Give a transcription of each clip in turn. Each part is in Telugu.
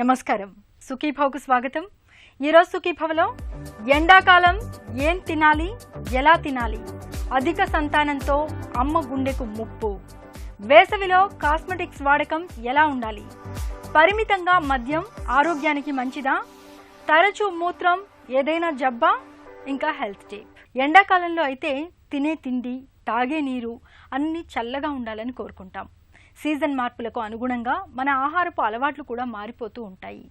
నమస్కారం, సుఖీభావ్కు స్వాగతం. ఈరోజు సుఖీభావ్లో ఎండాకాలం ఏం తినాలి, ఎలా తినాలి, అధిక సంతానంతో అమ్మ గుండెకు ముప్పు, వేసవిలో కాస్మెటిక్స్ వాడకం ఎలా ఉండాలి, పరిమితంగా మద్యం ఆరోగ్యానికి మంచిదా, తరచూ మూత్రం ఏదైనా జబ్బా, ఇంకా హెల్త్ టిప్. ఎండాకాలంలో అయితే తినే తిండి, తాగే నీరు అన్నీ చల్లగా ఉండాలని కోరుకుంటాం. సీజన్ మార్పులకు అనుగుణంగా మన ఆహారపు అలవాట్లు కూడా మారిపోతూ ఉంటాయి.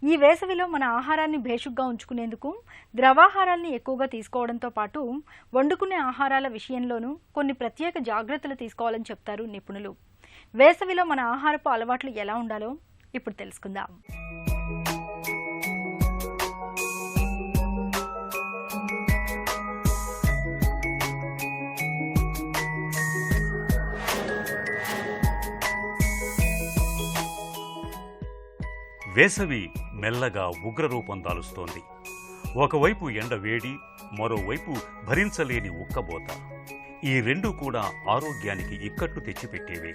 ఈ వేసవిలో మన ఆహారాన్ని భేషుగ్గా ఉంచుకునేందుకు ద్రవాహారాల్ని ఎక్కువగా తీసుకోవడంతో పాటు వండుకునే ఆహారాల విషయంలోనూ కొన్ని ప్రత్యేక జాగ్రత్తలు తీసుకోవాలని చెప్తారు నిపుణులు. వేసవిలో మన ఆహారపు అలవాట్లు ఎలా ఉండాలో ఇప్పుడు తెలుసుకుందాం. వేసవి మెల్లగా ఉగ్రరూపం దాలుస్తోంది. ఒకవైపు ఎండ వేడి, మరోవైపు భరించలేని ఉక్కబోత. ఈ రెండు కూడా ఆరోగ్యానికి ఇక్కట్టు తెచ్చిపెట్టేవే.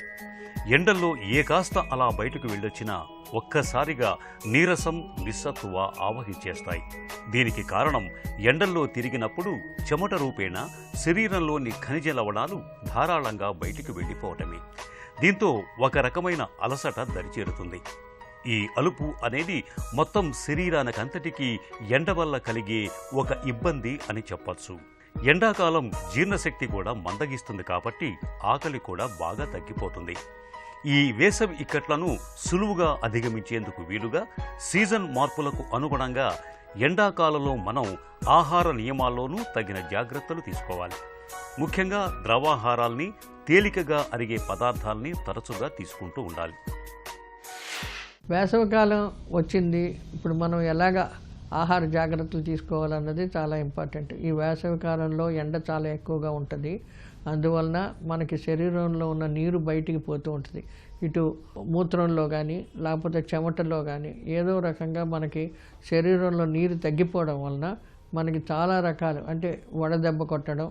ఎండల్లో ఏ కాస్త అలా బయటకు వెళ్ళొచ్చినా ఒక్కసారిగా నీరసం, నిస్సత్తువ ఆవహించేస్తాయి. దీనికి కారణం ఎండల్లో తిరిగినప్పుడు చెమట రూపేణ శరీరంలోని ఖనిజ లవణాలు ధారాళంగా బయటికి వెళ్ళిపోవటమే. దీంతో ఒక రకమైన అలసట దరిచేరుతుంది. ఈ అలుపు అనేది మొత్తం శరీరానికంతటికీ ఎండ వల్ల కలిగే ఒక ఇబ్బంది అని చెప్పచ్చు. ఎండాకాలం జీర్ణశక్తి కూడా మందగిస్తుంది కాబట్టి ఆకలి కూడా బాగా తగ్గిపోతుంది. ఈ వేసవి ఇక్కట్లను సులువుగా అధిగమించేందుకు వీలుగా సీజన్ మార్పులకు అనుగుణంగా ఎండాకాలంలో మనం ఆహార నియమాల్లోనూ తగిన జాగ్రత్తలు తీసుకోవాలి. ముఖ్యంగా ద్రవాహారాల్ని, తేలికగా అరిగే పదార్థాల్ని తరచుగా తీసుకుంటూ ఉండాలి. వేసవికాలం వచ్చింది. ఇప్పుడు మనం ఎలాగ ఆహార జాగ్రత్తలు తీసుకోవాలన్నది చాలా ఇంపార్టెంట్. ఈ వేసవికాలంలో ఎండ చాలా ఎక్కువగా ఉంటుంది. అందువలన మనకి శరీరంలో ఉన్న నీరు బయటికి పోతూ ఉంటుంది. ఇటు మూత్రంలో కానీ లేకపోతే చెమటలో కానీ ఏదో రకంగా మనకి శరీరంలో నీరు తగ్గిపోవడం వలన మనకి చాలా రకాలు అంటే వడదెబ్బ కొట్టడం,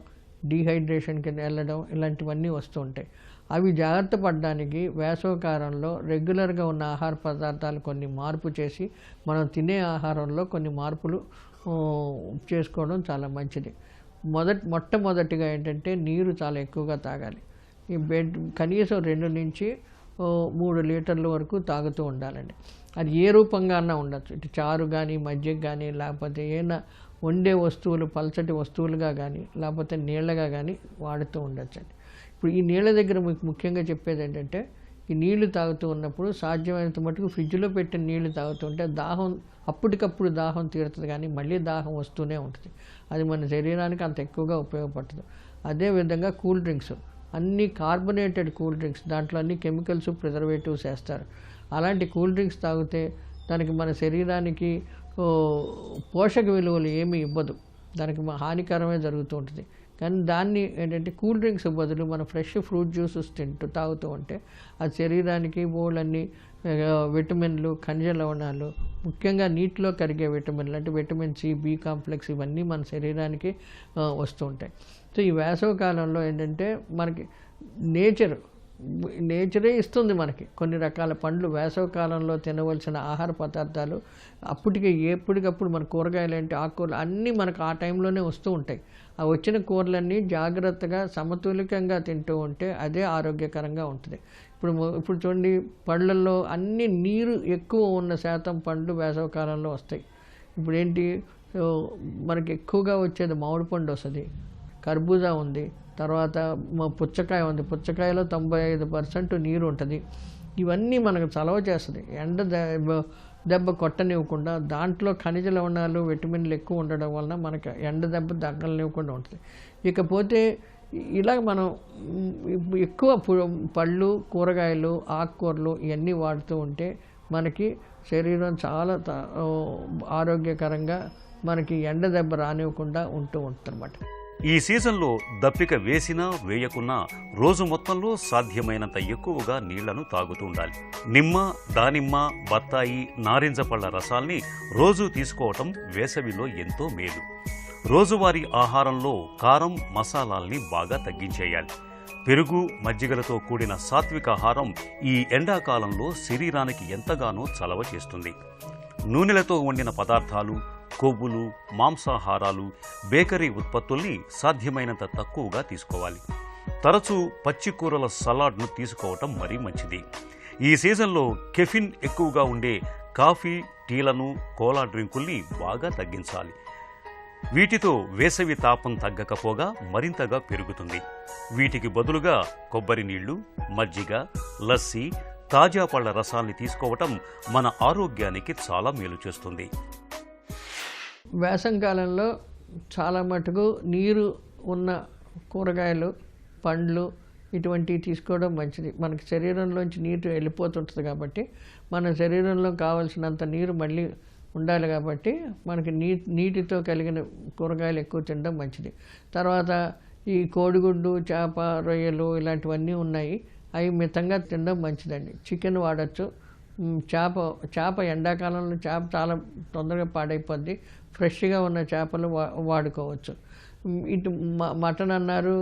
డీహైడ్రేషన్కి వెళ్ళడం ఇలాంటివన్నీ వస్తూ ఉంటాయి. అవి జాగ్రత్త పడడానికి వేసవికాలంలో రెగ్యులర్గా ఉన్న ఆహార పదార్థాలు కొన్ని మార్పు చేసి మనం తినే ఆహారంలో కొన్ని మార్పులు చేసుకోవడం చాలా మంచిది. మొట్టమొదటిగా ఏంటంటే నీరు చాలా ఎక్కువగా తాగాలి. ఈ కనీసం 2 నుంచి 3 లీటర్ల వరకు తాగుతూ ఉండాలండి. అది ఏ రూపంగా అన్నా ఉండొచ్చు. ఇటు చారు కానీ, మజ్జిగ కానీ, లేకపోతే ఏమైనా వండే వస్తువులు పల్చటి వస్తువులుగా కానీ, లేకపోతే నీళ్ళగా కానీ వాడుతూ ఉండొచ్చండి. ఇప్పుడు ఈ నీళ్ళ దగ్గర మీకు ముఖ్యంగా చెప్పేది ఏంటంటే, ఈ నీళ్లు తాగుతూ ఉన్నప్పుడు సాధ్యమైనంత మటుకు ఫ్రిడ్జ్లో పెట్టిన నీళ్లు తాగుతుంటే దాహం అప్పటికప్పుడు దాహం తీరుతుంది, కానీ మళ్ళీ దాహం వస్తూనే ఉంటుంది. అది మన శరీరానికి అంత ఎక్కువగా ఉపయోగపడుతుంది. అదేవిధంగా కూల్ డ్రింక్స్, అన్ని కార్బొనేటెడ్ కూల్ డ్రింక్స్, దాంట్లో అన్ని కెమికల్స్, ప్రిజర్వేటివ్స్ వేస్తారు. అలాంటి కూల్ డ్రింక్స్ తాగితే దానికి మన శరీరానికి పోషక విలువలు ఏమీ ఇవ్వదు, దానికి హానికరమే జరుగుతూ ఉంటుంది. కానీ దాన్ని ఏంటంటే కూల్ డ్రింక్స్ బదులు మనం ఫ్రెష్ ఫ్రూట్ జ్యూసెస్ తాగుతూ ఉంటే అది శరీరానికి బోళ్ళన్ని విటమిన్లు, ఖనిజ లవణాలు, ముఖ్యంగా నీటిలో కరిగే విటమిన్లు అంటే విటమిన్ సి, బి కాంప్లెక్స్ ఇవన్నీ మన శరీరానికి వస్తూ ఉంటాయి. సో ఈ వేసవి కాలంలో ఏంటంటే మనకి నేచరే ఇస్తుంది మనకి కొన్ని రకాల పండ్లు. వేసవి కాలంలో తినవలసిన ఆహార పదార్థాలు ఎప్పటికప్పుడు మన కూరగాయలు ఏంటి, ఆకుకూరలు అన్నీ మనకు ఆ టైంలోనే వస్తూ ఉంటాయి. ఆ వచ్చిన కూరలన్నీ జాగ్రత్తగా సమతులికంగా తింటూ ఉంటే అదే ఆరోగ్యకరంగా ఉంటుంది. ఇప్పుడు చూడండి, పళ్ళల్లో అన్ని నీరు ఎక్కువ ఉన్న శాతం పండ్లు వేసవి కాలంలో వస్తాయి. ఇప్పుడు ఏంటి, మనకి ఎక్కువగా వచ్చేది మామిడి పండు వస్తుంది, కర్బూజా ఉంది, తర్వాత పుచ్చకాయ ఉంది. పుచ్చకాయలో 95% నీరు ఉంటుంది. ఇవన్నీ మనకు చలవ చేస్తుంది. ఎండ దెబ్బ కొట్టనివ్వకుండా దాంట్లో ఖనిజ లవణాలు, విటమిన్లు ఎక్కువ ఉండడం వలన మనకి ఎండ దెబ్బ తగ్గనివ్వకుండా ఉంటుంది. ఇకపోతే ఇలా మనం ఎక్కువ పళ్ళు, కూరగాయలు, ఆకుకూరలు ఇవన్నీ వాడుతూ ఉంటే మనకి శరీరం చాలా ఆరోగ్యకరంగా మనకి ఎండ దెబ్బ రానివ్వకుండా ఉంటూ ఉంటుంది అన్నమాట. ఈ సీజన్లో దప్పిక వేసినా వేయకున్నా రోజు మొత్తంలో సాధ్యమైనంత ఎక్కువగా నీళ్లను తాగుతూ ఉండాలి. నిమ్మ, దానిమ్మ, బత్తాయి, నారింజ పళ్ళ రసాల్ని రోజు తీసుకోవటం వేసవిలో ఎంతో మేలు. రోజువారీ ఆహారంలో కారం, మసాలాల్ని బాగా తగ్గించేయాలి. పెరుగు మజ్జిగలతో కూడిన సాత్విక ఆహారం ఈ ఎండాకాలంలో శరీరానికి ఎంతగానో చలవ చేస్తుంది. నూనెలతో వండిన పదార్థాలు, కొవ్వులు, మాంసాహారాలు, బేకరీ ఉత్పత్తుల్ని సాధ్యమైనంత తక్కువగా తీసుకోవాలి. తరచూ పచ్చికూరల సలాడ్ను తీసుకోవటం మరీ మంచిది. ఈ సీజన్లో కెఫిన్ ఎక్కువగా ఉండే కాఫీ, టీలను, కోలా డ్రింకుల్ని బాగా తగ్గించాలి. వీటితో వేసవి తాపం తగ్గకపోగా మరింతగా పెరుగుతుంది. వీటికి బదులుగా కొబ్బరి నీళ్లు, మజ్జిగ, లస్సీ, తాజా పళ్ల రసాల్ని తీసుకోవటం మన ఆరోగ్యానికి చాలా మేలు చేస్తుంది. వేసవికాలంలో చాలా మటుకు నీరు ఉన్న కూరగాయలు, పండ్లు ఇటువంటివి తీసుకోవడం మంచిది. మనకి శరీరంలోంచి నీరు వెళ్ళిపోతుంటుంది కాబట్టి మన శరీరంలో కావలసినంత నీరు మళ్ళీ ఉండాలి కాబట్టి మనకి నీటితో కలిగిన కూరగాయలు ఎక్కువ తినడం మంచిది. తర్వాత ఈ కోడిగుడ్డు, చేప, రొయ్యలు ఇలాంటివన్నీ ఉన్నాయి, అవి మితంగా తినడం మంచిదండి. చికెన్ వాడచ్చు. చేప ఎండాకాలంలో చేప చాలా తొందరగా పాడైపోద్ది. ఫ్రెష్గా ఉన్న చేపలు వాడుకోవచ్చు. ఇటు మటన్ అన్నారు,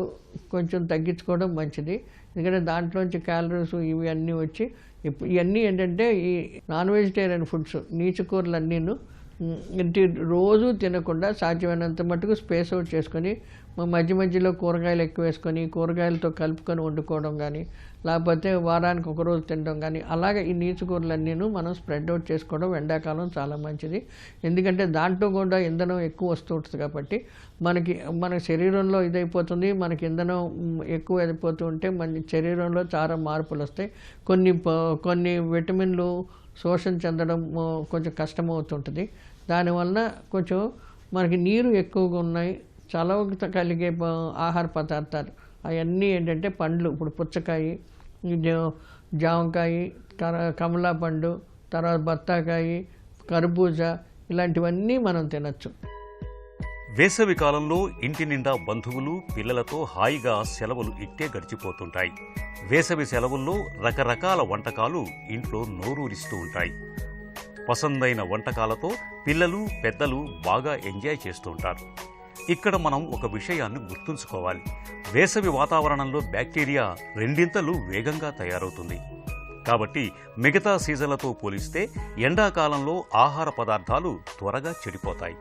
కొంచెం తగ్గించుకోవడం మంచిది. ఎందుకంటే దాంట్లోంచి క్యాలరీస్ ఇవి అన్నీ వచ్చి ఇవన్నీ ఏంటంటే ఈ నాన్ వెజిటేరియన్ ఫుడ్స్, నీచుకూరలు అన్నీను రోజు తినకుండా సాధ్యమైనంత మటుకు స్పేస్ అవుట్ చేసుకొని మధ్య మధ్యలో కూరగాయలు ఎక్కువ వేసుకొని కూరగాయలతో కలుపుకొని వండుకోవడం కానీ, లేకపోతే వారానికి ఒకరోజు తినడం కానీ, అలాగే ఈ నీచుకూరలన్నీను మనం స్ప్రెడ్ అవుట్ చేసుకోవడం ఎండాకాలం చాలా మంచిది. ఎందుకంటే దాంట్లో కూడా ఇంధనం ఎక్కువ వస్తూ ఉంటుంది కాబట్టి మన శరీరంలో ఇదైపోతుంది. మనకి ఇంధనం ఎక్కువ అయిపోతూ ఉంటే మన శరీరంలో చాలా మార్పులు వస్తాయి. కొన్ని విటమిన్లు శోషణ చెందడం కొంచెం కష్టమవుతుంటుంది. దానివల్ల కొంచెం మనకి నీరు ఎక్కువగా ఉన్నాయి. చలవ కలిగే ఆహార పదార్థాలు అవన్నీ ఏంటంటే పండ్లు, ఇప్పుడు పుచ్చకాయ, జామకాయ, కమలా పండు, తర్వాత బత్తాకాయ, కర్బూజా ఇలాంటివన్నీ మనం తినచ్చు. వేసవి కాలంలో ఇంటి నిండా బంధువులు, పిల్లలతో హాయిగా సెలవులు ఇట్టే గడిచిపోతుంటాయి. వేసవి సెలవుల్లో రకరకాల వంటకాలు ఇంట్లో నోరూరిస్తూ ఉంటాయి. పసందైన వంటకాలతో పిల్లలు, పెద్దలు బాగా ఎంజాయ్ చేస్తూ ఉంటారు. ఇక్కడ మనం ఒక విషయాన్ని గుర్తుంచుకోవాలి. వేసవి వాతావరణంలో బ్యాక్టీరియా రెండింతలు వేగంగా తయారవుతుంది. కాబట్టి మిగతా సీజన్లతో పోలిస్తే ఎండాకాలంలో ఆహార పదార్థాలు త్వరగా చెడిపోతాయి.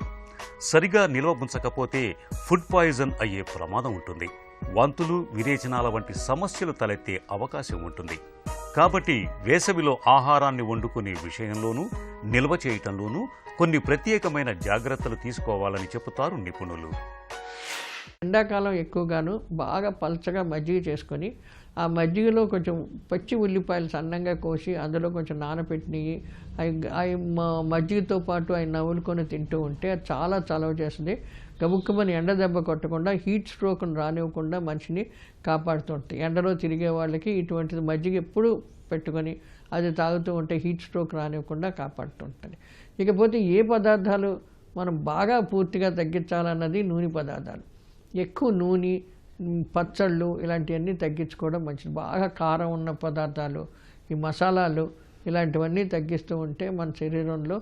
సరిగా నిల్వ ఉంచకపోతే ఫుడ్ పాయిజన్ అయ్యే ప్రమాదం ఉంటుంది. వాంతులు, విరేచనాల వంటి సమస్యలు తలెత్తే అవకాశం ఉంటుంది. కాబట్టి వేసవిలో ఆహారాన్ని వండుకునే విషయంలోనూ, నిల్వ చేయటంలోనూ కొన్ని ప్రత్యేకమైన జాగ్రత్తలు తీసుకోవాలని చెబుతారు నిపుణులు. ఎండాకాలం ఎక్కువగాను బాగా పల్చగా మజ్జిగ చేసుకొని ఆ మజ్జిగలో కొంచెం పచ్చి ఉల్లిపాయలు సన్నంగా కోసి అందులో కొంచెం నానబెట్టినవి అవి మజ్జిగతో పాటు అవి నవ్వులుకొని తింటూ ఉంటే అది చాలా చలవ చేస్తుంది. గబుక్కుమని ఎండ దెబ్బ కొట్టకుండా హీట్ స్ట్రోక్ను రానివ్వకుండా మనిషిని కాపాడుతుంటుంది. ఎండలో తిరిగే వాళ్ళకి ఇటువంటిది మజ్జిగ ఎప్పుడు పెట్టుకొని అది తాగుతూ ఉంటే హీట్ స్ట్రోక్ రానివ్వకుండా కాపాడుతుంటుంది. ఇకపోతే ఏ పదార్థాలు మనం బాగా పూర్తిగా తగ్గించాలన్నది నూనె పదార్థాలు. ఎక్కువ నూనె, పచ్చళ్ళు ఇలాంటివన్నీ తగ్గించుకోవడం మంచిది. బాగా కారం ఉన్న పదార్థాలు, ఈ మసాలాలు ఇలాంటివన్నీ తగ్గిస్తూ ఉంటే మన శరీరంలో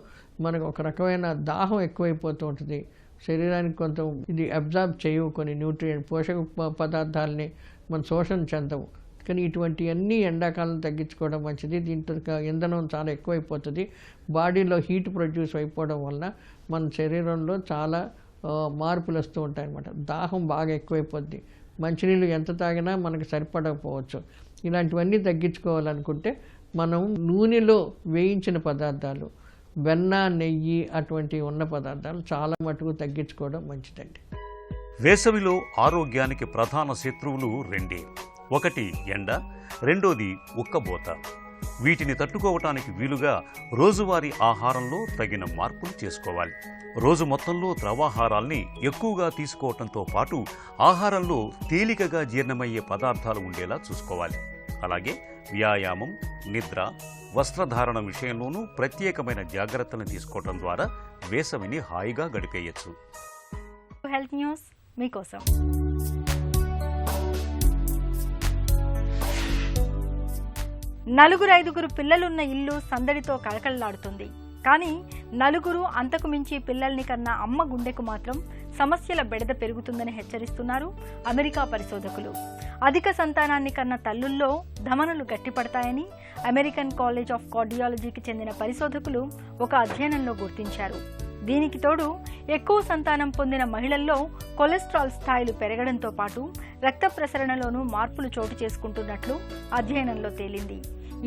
మనకు ఒక రకమైన దాహం ఎక్కువైపోతూ ఉంటుంది. శరీరానికి కొంత ఇది అబ్జార్బ్ చేయవు, కొన్ని న్యూట్రియంట్ పోషక పదార్థాలని మన శోషణ చెందవు. కానీ ఇటువంటివన్నీ ఎండాకాలం తగ్గించుకోవడం మంచిది. దీంతో ఇంధనం చాలా ఎక్కువైపోతుంది. బాడీలో హీట్ ప్రొడ్యూస్ అయిపోవడం వలన మన శరీరంలో చాలా మార్పులు వస్తూ ఉంటాయి అన్నమాట. దాహం బాగా ఎక్కువైపోద్ది. మంచినీళ్ళు ఎంత తాగినా మనకు సరిపడకపోవచ్చు. ఇలాంటివన్నీ తగ్గించుకోవాలనుకుంటే మనం నూనెలో వేయించిన పదార్థాలు, వెన్న, నెయ్యి అటువంటివి ఉన్న పదార్థాలు చాలా మటుకు తగ్గించుకోవడం మంచిదండి. వేసవిలో ఆరోగ్యానికి ప్రధాన శత్రువులు రెండే. ఒకటి ఎండ, రెండోది ఉక్కబోత. వీటిని తట్టుకోవటానికి వీలుగా రోజువారీ ఆహారంలో తగిన మార్పులు చేసుకోవాలి. రోజు మొత్తంలో ద్రవాహారాల్ని ఎక్కువగా తీసుకోవటంతో పాటు ఆహారంలో తేలికగా జీర్ణమయ్యే పదార్థాలు ఉండేలా చూసుకోవాలి. అలాగే వ్యాయామం, నిద్ర, వస్త్రధారణ విషయంలోనూ ప్రత్యేకమైన జాగ్రత్తలను తీసుకోవటం ద్వారా వేసవిని హాయిగా గడిపేయచ్చు. హెల్త్ న్యూస్ మీకోసం. నలుగురు ఐదుగురు పిల్లలున్న ఇల్లు సందడితో కళకళలాడుతుంది. కానీ నలుగురు అంతకు మించి పిల్లల్ని కన్నా అమ్మ గుండెకు మాత్రం సమస్యల బెడద పెరుగుతుందని హెచ్చరిస్తున్నారు అమెరికా పరిశోధకులు. అధిక సంతానాన్ని కన్న తల్లుల్లో ధమనులు గట్టిపడతాయని అమెరికన్ కాలేజ్ ఆఫ్ కార్డియాలజీకి చెందిన పరిశోధకులు ఒక అధ్యయనంలో గుర్తించారు. దీనికి తోడు ఎక్కువ సంతానం పొందిన మహిళల్లో కొలెస్ట్రాల్ స్థాయిలు పెరగడంతో పాటు రక్త ప్రసరణలోనూ మార్పులు చోటు చేసుకుంటున్నట్లు అధ్యయనంలో తేలింది.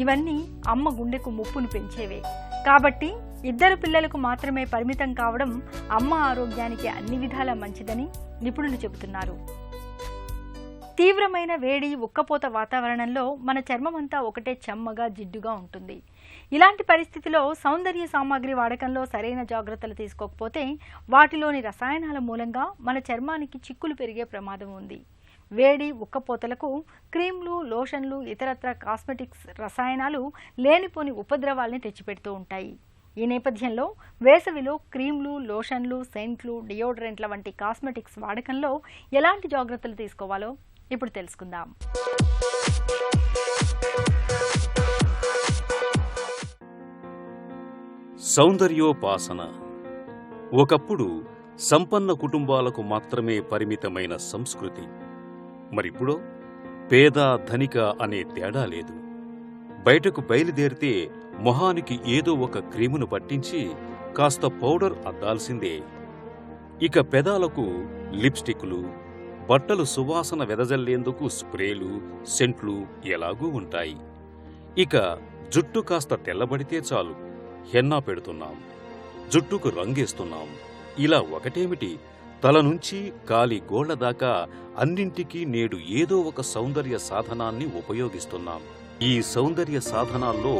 ఇవన్నీ అమ్మ గుండెకు ముప్పును పెంచేవే. కాబట్టి ఇద్దరు పిల్లలకు మాత్రమే పరిమితం కావడం అమ్మ ఆరోగ్యానికి అన్ని విధాలా మంచిదని నిపుణులు చెబుతున్నారు. తీవ్రమైన వేడి, ఉక్కపోత వాతావరణంలో మన చర్మమంతా ఒకటే చెమ్మగా, జిడ్డుగా ఉంటుంది. ఇలాంటి పరిస్థితిలో సౌందర్య సామాగ్రి వాడకంలో సరైన జాగ్రత్తలు తీసుకోకపోతే వాటిలోని రసాయనాల మూలంగా మన చర్మానికి చిక్కులు పెరిగే ప్రమాదం ఉంది. వేడి, ఉక్కపోతలకు క్రీమ్లు, లోషన్లు, ఇతరత్ర కాస్మెటిక్స్ రసాయనాలు లేనిపోని ఉపద్రవాల్ని తెచ్చిపెడుతూ ఉంటాయి. ఈ నేపథ్యంలో వేసవిలో క్రీమ్లు, లోషన్లు, సెంట్లు, డియోడ్రెంట్ల వంటి కాస్మెటిక్స్ వాడకంలో ఎలాంటి జాగ్రత్తలు తీసుకోవాలో ఇప్పుడు తెలుసుకుందాం. సౌందర్యోపాసన ఒకప్పుడు సంపన్న కుటుంబాలకు మాత్రమే పరిమితమైన సంస్కృతి. మరిప్పుడో పేద, ధనిక అనే తేడా లేదు. బయటకు బయలుదేరితే మొహానికి ఏదో ఒక క్రీమును పట్టించి కాస్త పౌడర్ అద్దాల్సిందే. ఇక పెదాలకు లిప్స్టిక్లు, బట్టలు సువాసన వెదజల్లేందుకు స్ప్రేలు, సెంట్లు ఎలాగూ ఉంటాయి. ఇక జుట్టు కాస్త తెల్లబడితే చాలు, హెన్నా పెడుతున్నాం, జుట్టుకు రంగేస్తున్నాం. ఇలా ఒకటేమిటి, తల నుంచి కాలి గోళ్ల దాకా అన్నింటికీ నేడు ఏదో ఒక సౌందర్య సాధనాన్ని ఉపయోగిస్తున్నాం. ఈ సౌందర్య సాధనాల్లో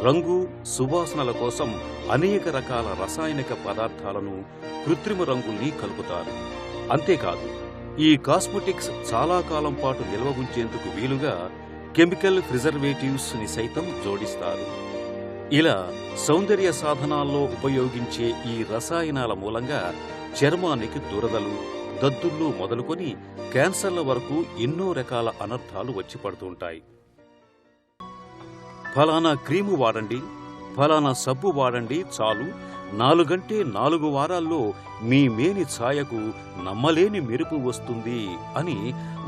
రంగు, సువాసనల కోసం అనేక రకాల రసాయనిక పదార్థాలను, కృత్రిమ రంగుల్ని కలుపుతారు. అంతేకాదు, ఈ కాస్మెటిక్స్ చాలా కాలం పాటు నిల్వ ఉంచేందుకు వీలుగా కెమికల్ ప్రిజర్వేటివ్స్ ని సైతం జోడిస్తారు. ఇలా సౌందర్య సాధనాల్లో ఉపయోగించే ఈ రసాయనాల మూలంగా చర్మానికి దురదలు, దద్దుళ్ళు మొదలుకొని క్యాన్సర్ల వరకు ఎన్నో రకాల అనర్థాలు వచ్చి పడుతుంటాయి. ఫలానా క్రీము వాడండి, ఫలానా సబ్బు వాడండి, చాలు 4 వారాల్లో మీ మేని ఛాయకు నమ్మలేని మెరుపు వస్తుంది అని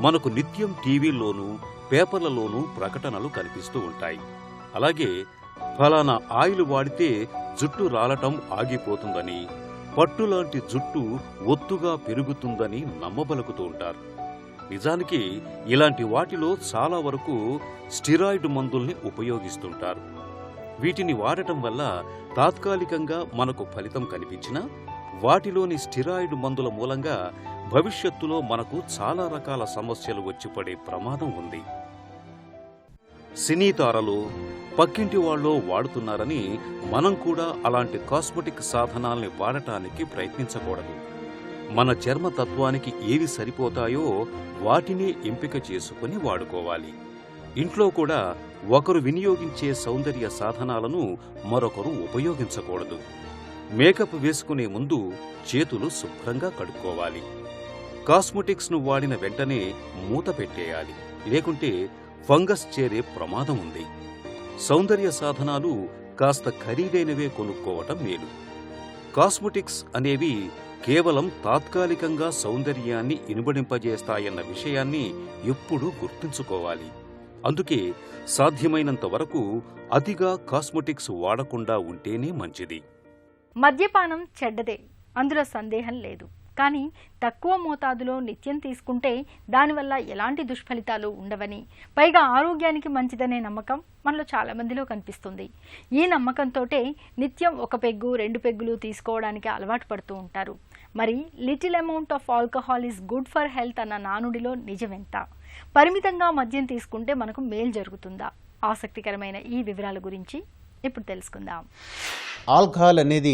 మనకు నిత్యం టీవీల్లోనూ పేపర్లలోనూ ప్రకటనలు కనిపిస్తూ ఉంటాయి. అలాగే ఫలానా ఆయిల్ వాడితే జుట్టు రాలటం ఆగిపోతుందని, పట్టులాంటి జుట్టు ఒత్తుగా పెరుగుతుందని నమ్మబలుకుతూ ఉంటారు. నిజానికి ఇలాంటి వాటిలో చాలా వరకు స్టిరాయిడ్ మందుల్ని ఉపయోగిస్తుంటారు. వీటిని వాడటం వల్ల తాత్కాలికంగా మనకు ఫలితం కనిపించినా వాటిలోని స్టిరాయిడ్ మందుల మూలంగా భవిష్యత్తులో మనకు చాలా రకాల సమస్యలు వచ్చి పడే ప్రమాదం ఉంది. సినీ తారలు, పక్కింటి వాళ్ళు వాడుతున్నారని మనం కూడా అలాంటి కాస్మెటిక్ సాధనాల్ని వాడటానికి ప్రయత్నించకూడదు. మన చర్మతత్వానికి ఏవి సరిపోతాయో వాటిని ఎంపిక చేసుకుని వాడుకోవాలి. ఇంట్లో కూడా ఒకరు వినియోగించే సౌందర్య సాధనాలను మరొకరు ఉపయోగించకూడదు. మేకప్ వేసుకునే ముందు చేతులు శుభ్రంగా కడుక్కోవాలి. కాస్మెటిక్స్ను వాడిన వెంటనే మూత పెట్టేయాలి, లేకుంటే ఫంగస్ చేరే ప్రమాదం ఉంది. సౌందర్య సాధనాలు కాస్త ఖరీదైనవే కొనుక్కోవటం మేలు. కాస్మెటిక్స్ అనేవి కేవలం తాత్కాలికంగా సౌందర్యాన్ని ఇనుబడింపజేస్తాయన్న విషయాన్ని ఎప్పుడూ గుర్తుంచుకోవాలి. అందుకే సాధ్యమైనంత వరకు అతిగా కాస్మెటిక్స్ వాడకుండా ఉంటేనే మంచిది. మద్యపానం చెడ్డదే, అందులో సందేహం లేదు. కానీ తక్కువ మోతాదులో నిత్యం తీసుకుంటే దానివల్ల ఎలాంటి దుష్ఫలితాలు ఉండవని, పైగా ఆరోగ్యానికి మంచిదనే నమ్మకం మనలో చాలా మందిలో కనిపిస్తుంది. ఈ నమ్మకంతోటే నిత్యం 1 పెగ్గు 2 పెగ్గులు తీసుకోవడానికి అలవాటు పడుతూ ఉంటారు. మరి little amount of alcohol is good for health అన్న నానుడిలో నిజమెంత? పరిమితంగా మద్యం తీసుకుంటే మనకు మేలు జరుగుతుందా? ఆసక్తికరమైన ఈ వివరాల గురించి ఇప్పుడు తెలుసుకుందాం. ఆల్కహాల్ అనేది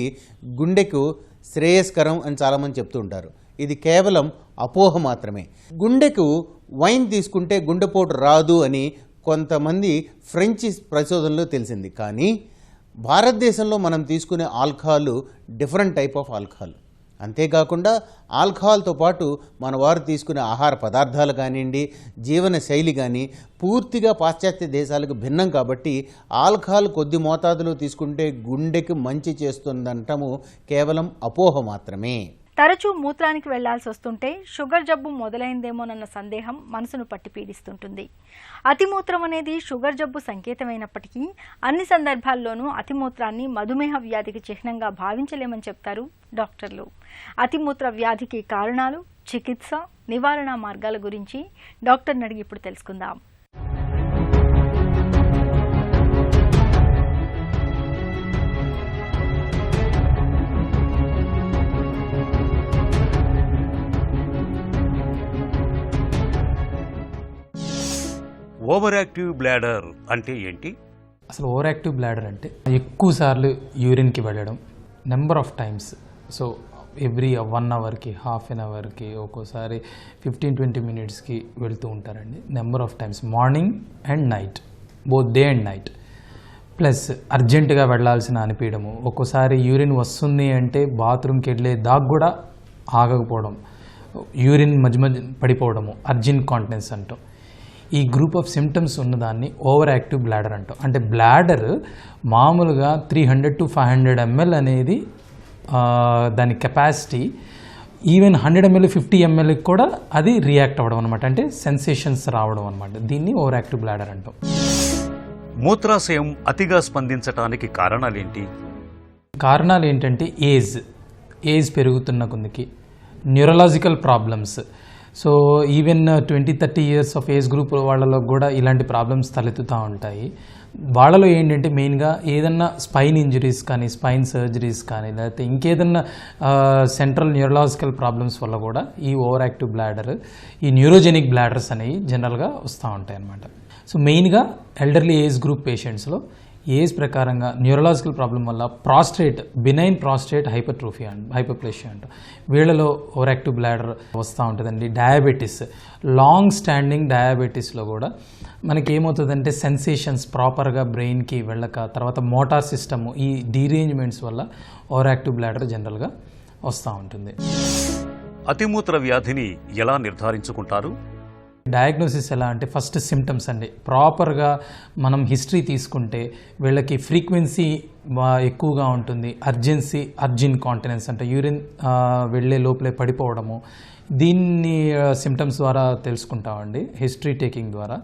గుండెకు శ్రేయస్కరం అని చాలామంది చెప్తూ ఉంటారు. ఇది కేవలం అపోహ మాత్రమే. గుండెకు వైన్ తీసుకుంటే గుండెపోటు రాదు అని కొంతమంది ఫ్రెంచ్ పరిశోధనలో తెలిసింది. కానీ భారతదేశంలో మనం తీసుకునే alcohol different type of alcohol. అంతేకాకుండా ఆల్కహాల్తో పాటు మన వారు తీసుకునే ఆహార పదార్థాలు కానివ్వండి, జీవన శైలి కానీ పూర్తిగా పాశ్చాత్య దేశాలకు భిన్నం. కాబట్టి ఆల్కహాల్ కొద్ది మోతాదులో తీసుకుంటే గుండెకి మంచి చేస్తుందంటము కేవలం అపోహ మాత్రమే. తరచూ మూత్రానికి వెళ్లాల్సి వస్తుంటే షుగర్ జబ్బు మొదలైందేమోనన్న సందేహం మనసును పట్టి పీడిస్తుంటుంది. అతిమూత్రం అనేది షుగర్ జబ్బు సంకేతమైనప్పటికీ అన్ని సందర్భాల్లోనూ అతిమూత్రాన్ని మధుమేహ వ్యాధికి చిహ్నంగా భావించలేమని చెప్తారు డాక్టర్లు. అతిమూత్ర వ్యాధికి కారణాలు, చికిత్స, నివారణ మార్గాల గురించి డాక్టర్ని అడిగి ఇప్పుడు తెలుసుకుందాం. ఓవర్ యాక్టివ్ బ్లాడర్ అంటే ఏంటి? అసలు ఓవర్ యాక్టివ్ బ్లాడర్ అంటే ఎక్కువ సార్లు యూరిన్కి వెళ్ళడం, number of times. So every 1 అవర్కి, హాఫ్ అన్ అవర్కి, ఒక్కోసారి 15-20 మినిట్స్కి వెళ్తూ ఉంటారండి. Number of times, morning and night, both day and night. Plus అర్జెంటుగా వెళ్ళాల్సిన అనిపించడము, ఒక్కోసారి యూరిన్ వస్తుంది అంటే బాత్రూమ్కి వెళ్ళే దాకా కూడా ఆగకపోవడం, యూరిన్ మధ్య మధ్య పడిపోవడము, అర్జెంట్ కాంటినెన్స్ అంటాం. ఈ గ్రూప్ ఆఫ్ సిమ్టమ్స్ ఉన్నదాన్ని ఓవర్ యాక్టివ్ బ్లాడర్ అంటాం. అంటే బ్లాడర్ మామూలుగా 300 to 500 ml అనేది దాని కెపాసిటీ. ఈవెన్ 100 ml 50 ml కూడా అది రియాక్ట్ అవ్వడం అనమాట, అంటే సెన్సేషన్స్ రావడం అనమాట. దీన్ని ఓవర్ యాక్టివ్ బ్లాడర్ అంటాం. మూత్రాశయం అతిగా స్పందించడానికి కారణాలేంటి? కారణాలు ఏంటంటే ఏజ్ పెరుగుతున్న కొందికి, neurological problems. So even 20-30 years of age group వాళ్ళలో కూడా ఇలాంటి ప్రాబ్లమ్స్ తలెత్తుతూ ఉంటాయి. వాళ్ళలో ఏంటంటే మెయిన్గా ఏదన్నా స్పైన్ ఇంజరీస్ కానీ, స్పైన్ సర్జరీస్ కానీ, లేకపోతే ఇంకేదన్నా సెంట్రల్ న్యూరలాజికల్ ప్రాబ్లమ్స్ వల్ల కూడా ఈ ఓవర్ యాక్టివ్ బ్లాడర్, ఈ న్యూరోజెనిక్ బ్లాడర్స్ అనేవి జనరల్గా వస్తూ ఉంటాయి అన్నమాట. సో మెయిన్గా ఎల్డర్లీ ఏజ్ గ్రూప్ పేషెంట్స్లో ఏజ్ ప్రకారంగా న్యూరలాజికల్ ప్రాబ్లం వల్ల ప్రాస్టేట్, బినైన్ ప్రాస్టేట్ హైపర్ప్లేషియా అంట, వీళ్ళలో ఓవర్ యాక్టివ్ బ్లాడర్ వస్తూ ఉంటుందండి. డయాబెటీస్, లాంగ్ స్టాండింగ్ డయాబెటీస్లో కూడా మనకి ఏమవుతుందంటే సెన్సేషన్స్ ప్రాపర్గా బ్రెయిన్కి వెళ్ళక, తర్వాత మోటార్ సిస్టమ్, ఈ డీరేంజ్మెంట్స్ వల్ల ఓవర్ యాక్టివ్ బ్లాడర్ జనరల్గా వస్తూ ఉంటుంది. అతిమూత్ర వ్యాధిని ఎలా నిర్ధారించుకుంటారు? డయాగ్నోసిస్ ఎలా అంటే ఫస్ట్ సిమ్టమ్స్ అండి. ప్రాపర్గా మనం హిస్టరీ తీసుకుంటే వీళ్ళకి ఫ్రీక్వెన్సీ ఎక్కువగా ఉంటుంది, అర్జెంట్ కాంటినెన్స్ అంటే యూరిన్ వెళ్ళే లోపలే పడిపోవడము, దీన్ని సిమ్టమ్స్ ద్వారా తెలుసుకుంటామండి హిస్టరీ టేకింగ్ ద్వారా.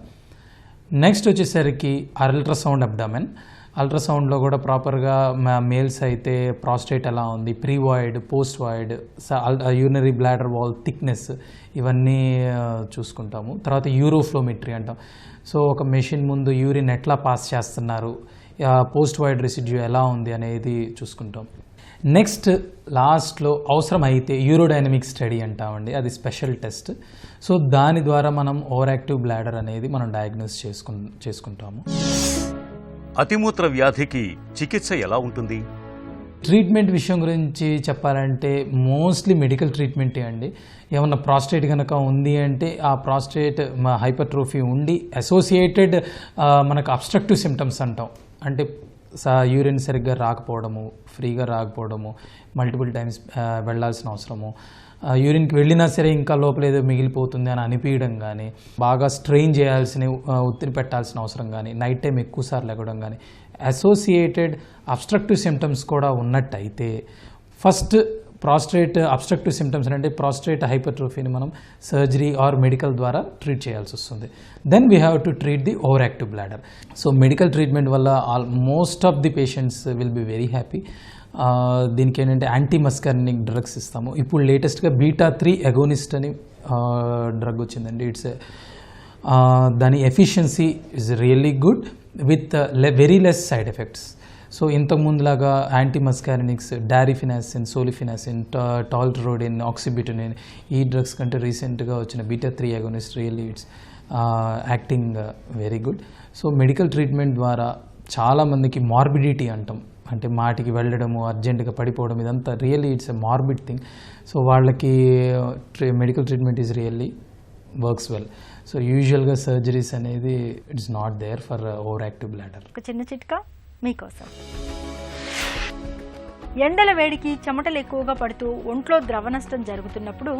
నెక్స్ట్ వచ్చేసరికి అల్ట్రాసౌండ్ అబ్డామెన్. అల్ట్రాసౌండ్లో కూడా ప్రాపర్గా మేల్స్ అయితే ప్రాస్టేట్ ఎలా ఉంది, pre void, post void, urinary bladder wall thickness, ఇవన్నీ చూసుకుంటాము. తర్వాత యూరోఫ్లోమెట్రీ అంటాం. సో ఒక మెషిన్ ముందు యూరిన్ ఎట్లా పాస్ చేస్తున్నారు, పోస్ట్ వాయిడ్ రెసిడ్యూ ఎలా ఉంది అనేది చూసుకుంటాం. నెక్స్ట్ లాస్ట్లో అవసరం అయితే యూరోడైనమిక్ స్టడీ అంటామండి, అది స్పెషల్ టెస్ట్. సో దాని ద్వారా మనం ఓవర్ యాక్టివ్ బ్లాడర్ అనేది మనం డయాగ్నోస్ చేసుకుంటాము. అతిమూత్ర వ్యాధికి చికిత్స ఎలా ఉంటుంది? ట్రీట్మెంట్ విషయం గురించి చెప్పాలంటే మోస్ట్లీ మెడికల్ ట్రీట్మెంటే అండి. ఏమన్నా ప్రాస్టేట్ కనుక ఉంది అంటే ఆ ప్రాస్టేట్ హైపర్ట్రోఫీ ఉండి అసోసియేటెడ్ మనకు అబ్స్ట్రక్టివ్ సిమ్టమ్స్ అంటాం, అంటే యూరిన్ సరిగ్గా రాకపోవడము, ఫ్రీగా రాకపోవడము, మల్టిపుల్ టైమ్స్ వెళ్ళాల్సిన అవసరము, యూరిన్కి వెళ్ళినా సరే ఇంకా లోపల ఏదో మిగిలిపోతుంది అని అనిపించడం కానీ, బాగా స్ట్రెయిన్ చేయాల్సిన, ఒత్తిడి పెట్టాల్సిన అవసరం కానీ, నైట్ టైం ఎక్కువసార్లు లెగడం కానీ, అసోసియేటెడ్ అబ్స్ట్రక్టివ్ సిమ్టమ్స్ కూడా ఉన్నట్టయితే ఫస్ట్ ప్రాస్టేట్ అబ్స్ట్రక్టివ్ సిమ్టమ్స్ అంటే ప్రాస్టేట్ హైపర్ట్రోఫీని మనం సర్జరీ ఆర్ మెడికల్ ద్వారా ట్రీట్ చేయాల్సి వస్తుంది. Then we have to treat the over active bladder. So medical treatment వల్ల most of the patients will be very happy. దీనికి ఏంటంటే యాంటీమస్కర్నిక్ డ్రగ్స్ ఇస్తాము. ఇప్పుడు లేటెస్ట్గా బీటా-3 అగోనిస్ట్ అని డ్రగ్ వచ్చిందండి. దాని efficiency is really good with very less side effects. So ఇంతకుముందులాగా antimuscarinics, darifenacin, solifenacin, tolterodine, oxybutynin, ఈ డ్రగ్స్ కంటే రీసెంట్గా వచ్చిన beta three agonist really it's acting very good. So medical treatment ద్వారా చాలామందికి మార్బిడిటీ అంటాం, అంటే మాటికి వెళ్ళడము, అర్జెంటుగా పడిపోవడం, ఇదంతా really it's a morbid thing. So వాళ్ళకి medical treatment is really works well. So యూజువల్గా సర్జరీస్ అనేది it's not there for over active bladder. ఒక చిన్న చిట్కా మీకోసం. ఎండల వేడికి చెమటలు ఎక్కువగా పడుతూ ఒంట్లో ద్రవ నష్టం జరుగుతున్నప్పుడు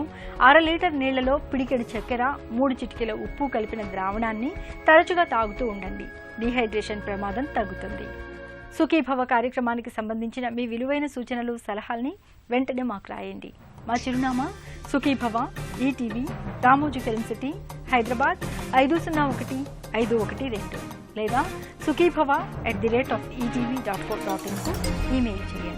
1/2 లీటర్ నీళ్లలో పిడికెడు చక్కెర, 3 చిటికెల ఉప్పు కలిపిన ద్రావణాన్ని తరచుగా తాగుతూ ఉండండి. డీహైడ్రేషన్ ప్రమాదం తగ్గుతుంది. సుఖీభవ కార్యక్రమానికి సంబంధించిన మీ విలువైన సూచనలు, సలహాల్ని వెంటనే మాకు రాయండి. మా చిరునామా Sukhibhava, ETV, Ramoji film city, Hyderabad 501512 లేదా sukhibhava@etv.co.in కు ఈమెయిల్ చేయండి.